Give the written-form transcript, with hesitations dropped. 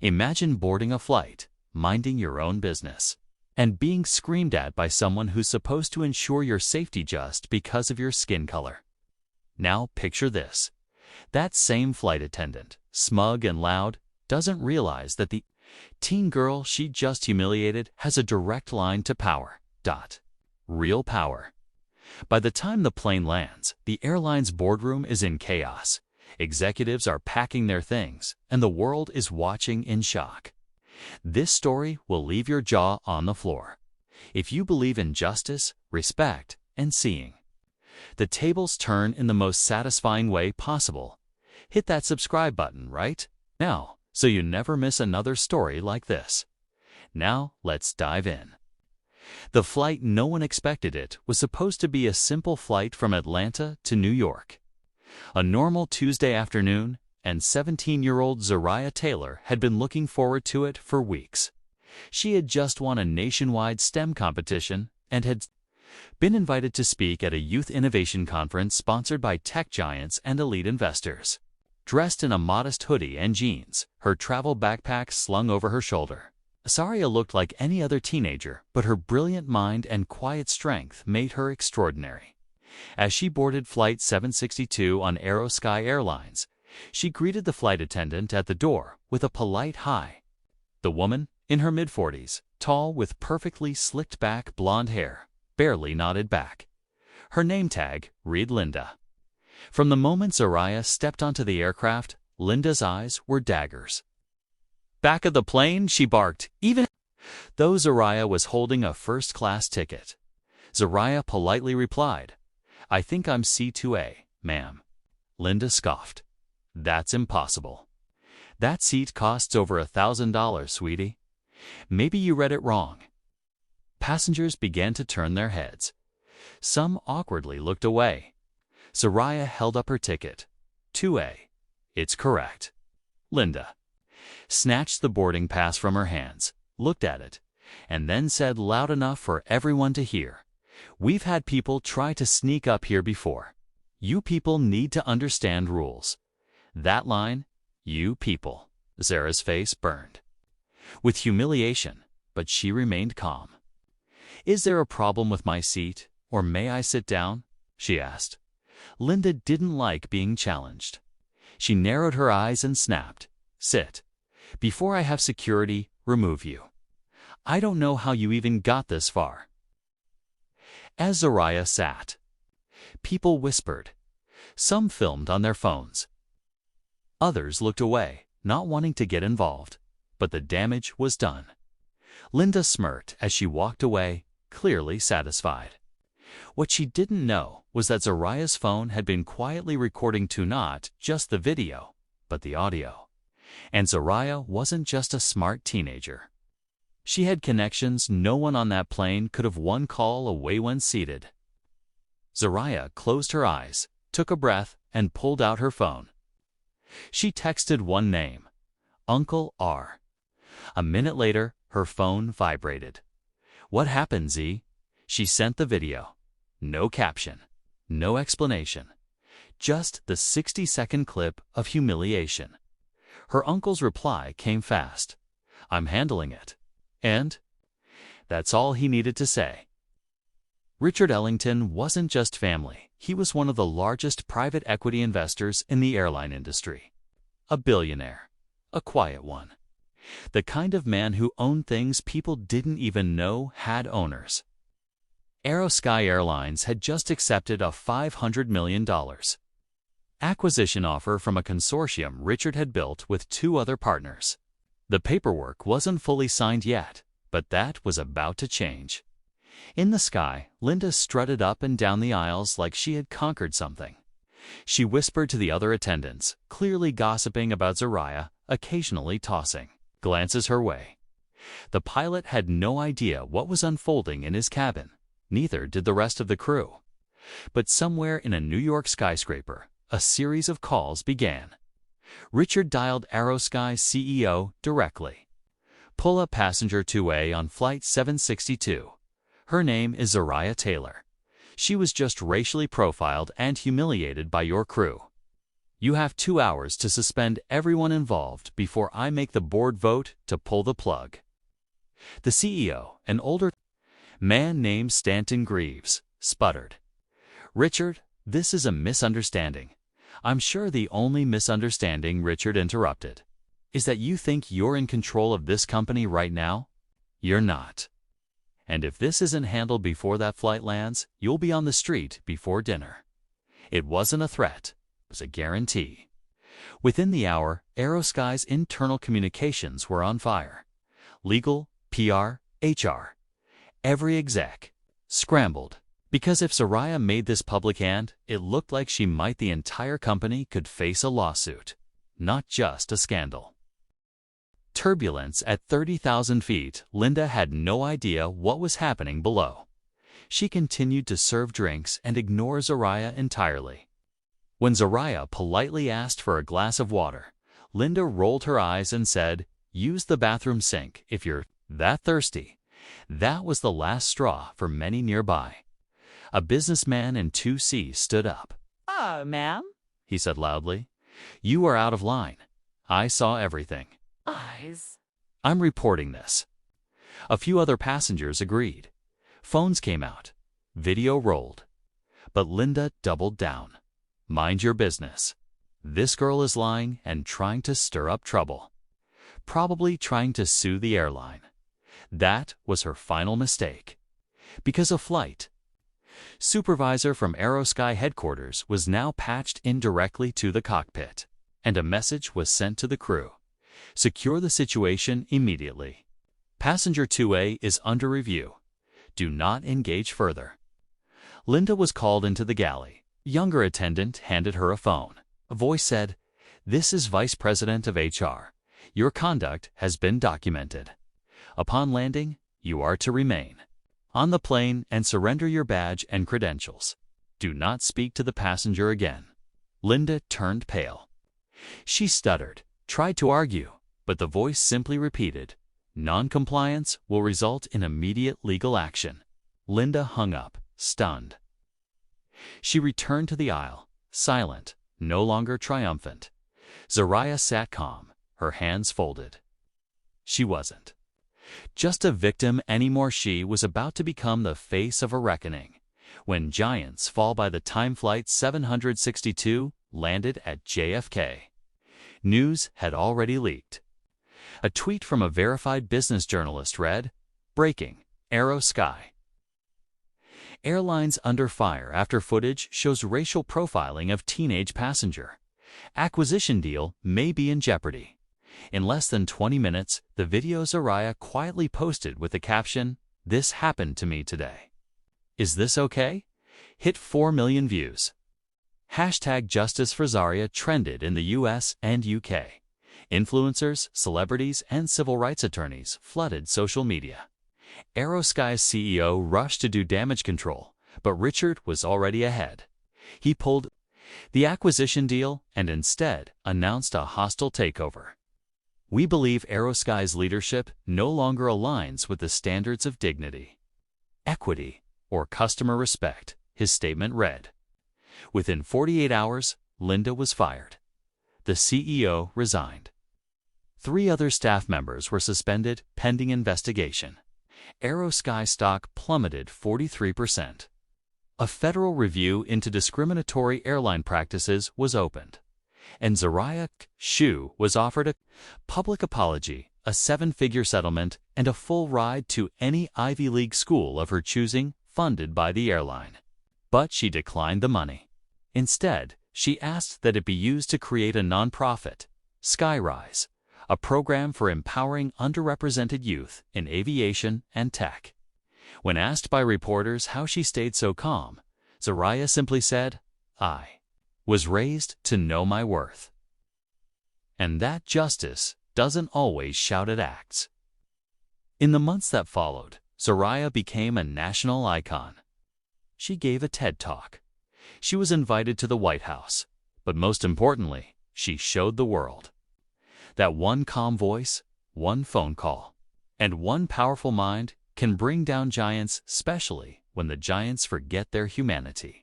Imagine boarding a flight, minding your own business, and being screamed at by someone who's supposed to ensure your safety just because of your skin color. Now picture this. That same flight attendant, smug and loud, doesn't realize that the teen girl she just humiliated has a direct line to power. Real power. By the time the plane lands, the airline's boardroom is in chaos. Executives are packing their things, and the world is watching in shock. This story will leave your jaw on the floor. If you believe in justice, respect, and seeing the tables turn in the most satisfying way possible, hit that subscribe button right now so you never miss another story like this. Now let's dive in. The flight no one expected it was supposed to be a simple flight from Atlanta to New York. A normal Tuesday afternoon, and 17-year-old Zariah Taylor had been looking forward to it for weeks. She had just won a nationwide STEM competition and had been invited to speak at a youth innovation conference sponsored by tech giants and elite investors. Dressed in a modest hoodie and jeans, her travel backpack slung over her shoulder, Zariah looked like any other teenager, but her brilliant mind and quiet strength made her extraordinary. As she boarded Flight 762 on Airlines, she greeted the flight attendant at the door with a polite hi. The woman, in her mid-40s, tall with perfectly slicked-back blonde hair, barely nodded back. Her name tag read Linda. From the moment Zariah stepped onto the aircraft, Linda's eyes were daggers. Back of the plane, she barked, even though Zariah was holding a first-class ticket. Zariah politely replied, "I think I'm C2A, ma'am." Linda scoffed. "That's impossible. That seat costs over $1,000, sweetie. Maybe you read it wrong." Passengers began to turn their heads. Some awkwardly looked away. Zariah held up her ticket. 2A. It's correct. Linda snatched the boarding pass from her hands, looked at it, and then said loud enough for everyone to hear, "We've had people try to sneak up here before. You people need to understand rules." That line, "you people," Zara's face burned with humiliation, but she remained calm. "Is there a problem with my seat, or may I sit down?" she asked. Linda didn't like being challenged. She narrowed her eyes and snapped, "Sit. Before I have security remove you. I don't know how you even got this far." As Zariah sat, people whispered. Some filmed on their phones. Others looked away, not wanting to get involved, but the damage was done. Linda smirked as she walked away, clearly satisfied. What she didn't know was that Zariah's phone had been quietly recording not just the video, but the audio. And Zariah wasn't just a smart teenager. She had connections no one on that plane could have one call away when seated. Zariah closed her eyes, took a breath, and pulled out her phone. She texted one name, Uncle R. A minute later, her phone vibrated. "What happened, Z?" She sent the video. No caption, no explanation, just the 60-second clip of humiliation. Her uncle's reply came fast. "I'm handling it." And that's all he needed to say. Richard Ellington wasn't just family. He was one of the largest private equity investors in the airline industry. A billionaire. A quiet one. The kind of man who owned things people didn't even know had owners. Airlines had just accepted a $500 million acquisition offer from a consortium Richard had built with two other partners. The paperwork wasn't fully signed yet, but that was about to change. In the sky, Linda strutted up and down the aisles like she had conquered something. She whispered to the other attendants, clearly gossiping about Zariah, occasionally tossing glances her way. The pilot had no idea what was unfolding in his cabin. Neither did the rest of the crew. But somewhere in a New York skyscraper, a series of calls began. Richard dialed Aerosky's CEO directly. "Pull up passenger 2A on Flight 762. Her name is Zariah Taylor. She was just racially profiled and humiliated by your crew. You have 2 hours to suspend everyone involved before I make the board vote to pull the plug. The CEO, an older man named Stanton Greaves, sputtered. Richard, this is a misunderstanding. I'm sure the only misunderstanding, Richard interrupted, is that you think you're in control of this company right now? You're not. And if this isn't handled before that flight lands, you'll be on the street before dinner. It wasn't a threat. It was a guarantee. Within the hour, Aerosky's internal communications were on fire. Legal, PR, HR. Every exec scrambled. Because if Soraya made this public and it looked like she might, the entire company could face a lawsuit, not just a scandal. Turbulence at 30,000 feet, Linda had no idea what was happening below. She continued to serve drinks and ignore Soraya entirely. When Soraya politely asked for a glass of water, Linda rolled her eyes and said, "Use the bathroom sink if you're that thirsty." That was the last straw for many nearby. A businessman in 2C stood up. Ma'am? He said loudly. You are out of line. I saw everything. Eyes. I'm reporting this. A few other passengers agreed. Phones came out. Video rolled. But Linda doubled down. Mind your business. This girl is lying and trying to stir up trouble. Probably trying to sue the airline. That was her final mistake. Because a flight supervisor from Aerosky headquarters was now patched in directly to the cockpit, and a message was sent to the crew. Secure the situation immediately. Passenger 2A is under review. Do not engage further. Linda was called into the galley. Younger attendant handed her a phone. A voice said, "This is Vice President of HR. Your conduct has been documented. Upon landing, you are to remain on the plane and surrender your badge and credentials. Do not speak to the passenger again." Linda turned pale. She stuttered, tried to argue, but the voice simply repeated, "Non-compliance will result in immediate legal action." Linda hung up, stunned. She returned to the aisle, silent, no longer triumphant. Soraya sat calm, her hands folded. She wasn't just a victim anymore. She was about to become the face of a reckoning. When giants fall, by the time Flight 762 landed at JFK, news had already leaked. A tweet from a verified business journalist read, "Breaking, Aerosky. Airlines under fire after footage shows racial profiling of teenage passenger. Acquisition deal may be in jeopardy." In less than 20 minutes, the video Soraya quietly posted with the caption, "This happened to me today. Is this okay?" hit 4 million views. Hashtag Justice for Zaria trended in the US and UK. Influencers, celebrities, and civil rights attorneys flooded social media. Aerosky's CEO rushed to do damage control, but Richard was already ahead. He pulled the acquisition deal and instead announced a hostile takeover. "We believe Aerosky's leadership no longer aligns with the standards of dignity, equity, or customer respect," his statement read. Within 48 hours, Linda was fired. The CEO resigned. 3 other staff members were suspended pending investigation. Aerosky stock plummeted 43%. A federal review into discriminatory airline practices was opened, and Soraya Shu was offered a public apology, a 7-figure settlement, and a full ride to any Ivy League school of her choosing funded by the airline. But she declined the money. Instead, she asked that it be used to create a nonprofit, Skyrise, a program for empowering underrepresented youth in aviation and tech. When asked by reporters how she stayed so calm, Soraya simply said, "I was raised to know my worth." And that justice doesn't always shout at acts. In the months that followed, Soraya became a national icon. She gave a TED Talk. She was invited to the White House, but most importantly, she showed the world that one calm voice, one phone call, and one powerful mind can bring down giants, especially when the giants forget their humanity.